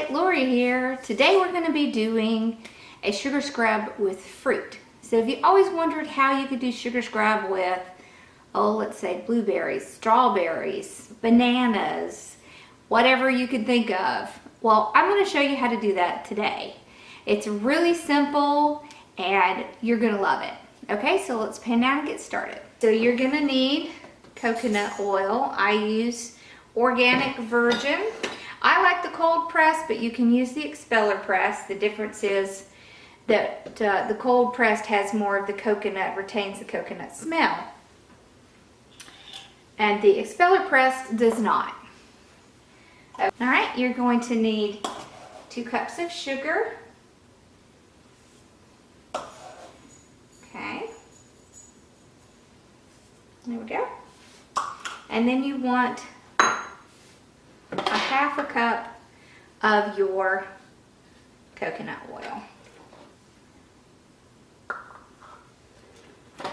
Hi, Lori here. Today we're going to be doing a sugar scrub with fruit. So if you always wondered how you could do sugar scrub with, let's say blueberries, strawberries, bananas, whatever you could think of, well, I'm going to show you how to do that today. It's really simple and you're going to love it. Okay, so let's pan down and get started. So you're going to need coconut oil. I use organic virgin. I like the cold press, but you can use the expeller press. The difference is that the cold pressed has more of the coconut, retains the coconut smell. And the expeller press does not. All right, you're going to need 2 cups of sugar. Okay. There we go. And then you want a half a cup of your coconut oil.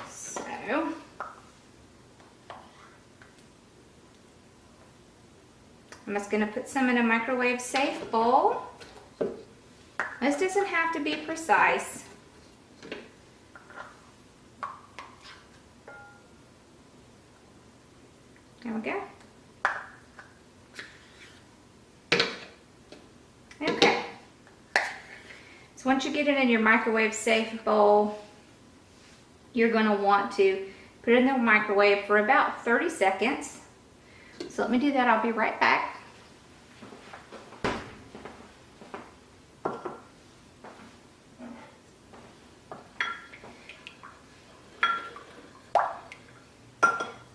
So, I'm just going to put some in a microwave safe bowl. This doesn't have to be precise. There we go. Okay, so once you get it in your microwave safe bowl, you're going to want to put it in the microwave for about 30 seconds. So let me do that, I'll be right back.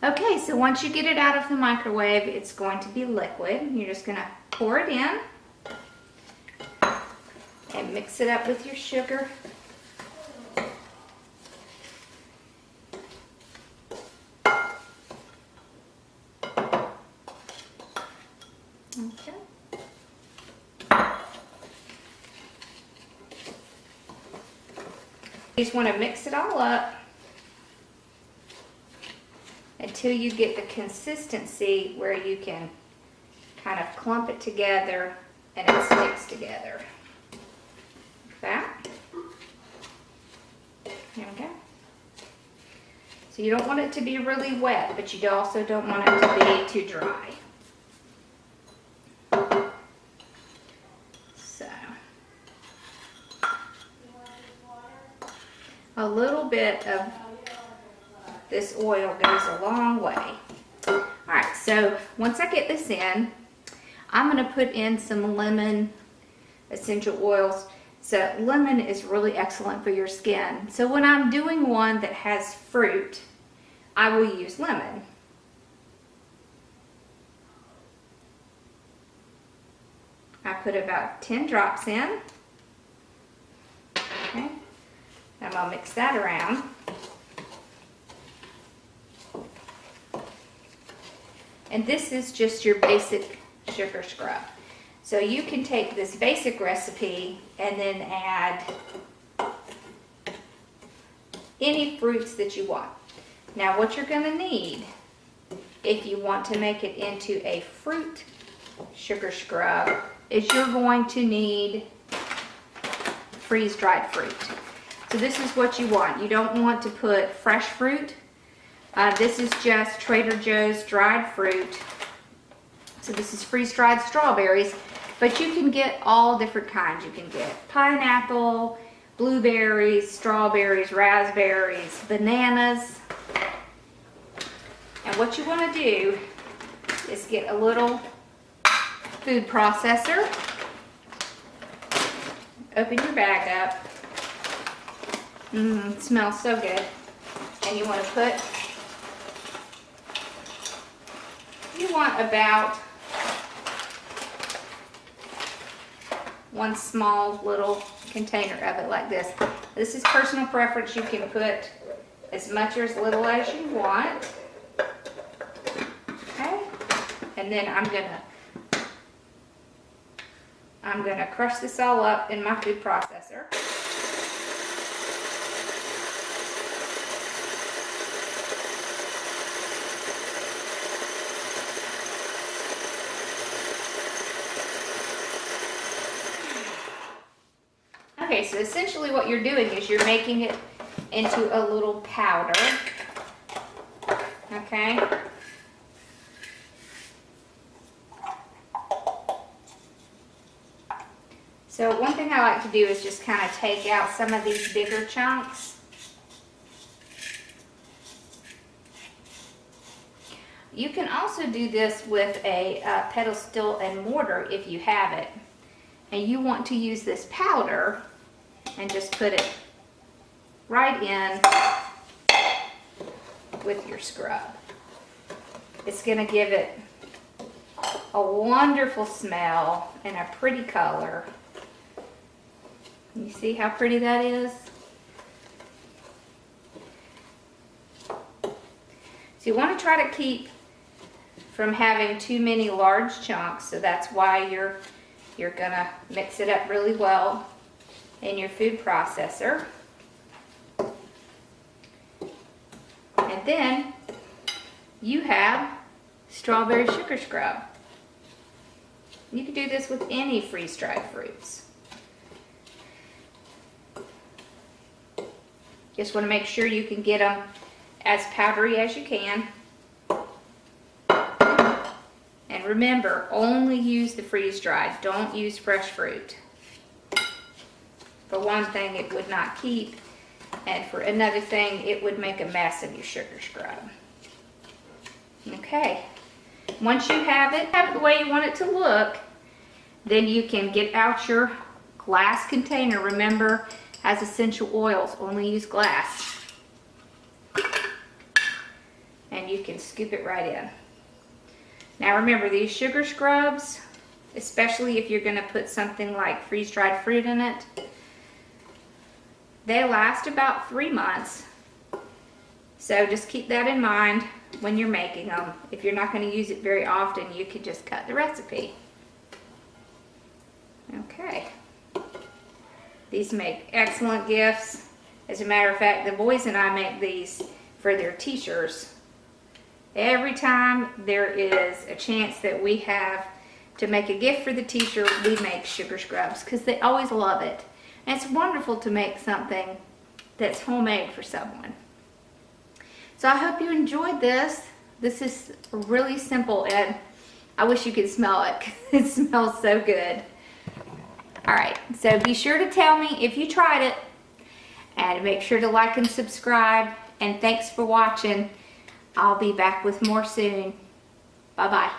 Okay, so once you get it out of the microwave, it's going to be liquid. You're just going to pour it in. And mix it up with your sugar. Okay. You just want to mix it all up until you get the consistency where you can kind of clump it together and it sticks together. That. There we go. So you don't want it to be really wet, but you also don't want it to be too dry. So a little bit of this oil goes a long way. All right, so once I get this in, I'm going to put in some lemon essential oils. So lemon is really excellent for your skin. So when I'm doing one that has fruit, I will use lemon. I put about 10 drops in. Okay. I'm going to mix that around. And this is just your basic sugar scrub. So you can take this basic recipe and then add any fruits that you want. Now what you're going to need, if you want to make it into a fruit sugar scrub, is you're going to need freeze-dried fruit. So this is what you want. You don't want to put fresh fruit. This is just Trader Joe's dried fruit. So this is freeze-dried strawberries. But you can get all different kinds. You can get pineapple, blueberries, strawberries, raspberries, bananas. And what you want to do is get a little food processor. Open your bag up. It smells so good. And you want to put, you want about 1 small little container of it like this. This is personal preference. You can put as much or as little as you want. Okay? And then I'm gonna crush this all up in my food processor. so essentially what you're doing is you're making it into a little powder. Okay. So one thing I like to do is just kind of take out some of these bigger chunks. You can also do this with a pedestal and mortar if you have it. And you want to use this powder and just put it right in with your scrub. It's going to give it a wonderful smell and a pretty color. You see how pretty that is? So you want to try to keep from having too many large chunks, so that's why you're gonna mix it up really well in your food processor. And then you have strawberry sugar scrub. You can do this with any freeze-dried fruits. Just want to make sure you can get them as powdery as you can. And remember, only use the freeze-dried. Don't use fresh fruit. For one thing, it would not keep. And for another thing, it would make a mess of your sugar scrub. Okay. Once you have it the way you want it to look, then you can get out your glass container. Remember, has essential oils. Only use glass. And you can scoop it right in. Now remember, these sugar scrubs, especially if you're going to put something like freeze-dried fruit in it, they last about 3 months. So just keep that in mind when you're making them. If you're not going to use it very often, you could just cut the recipe. Okay. These make excellent gifts. As a matter of fact, the boys and I make these for their teachers. Every time there is a chance that we have to make a gift for the teacher, we make sugar scrubs because they always love it. And it's wonderful to make something that's homemade for someone. So I hope you enjoyed this. This is really simple, and I wish you could smell it. It smells so good. All right, so be sure to tell me if you tried it, and make sure to like and subscribe. And thanks for watching. I'll be back with more soon. Bye-bye.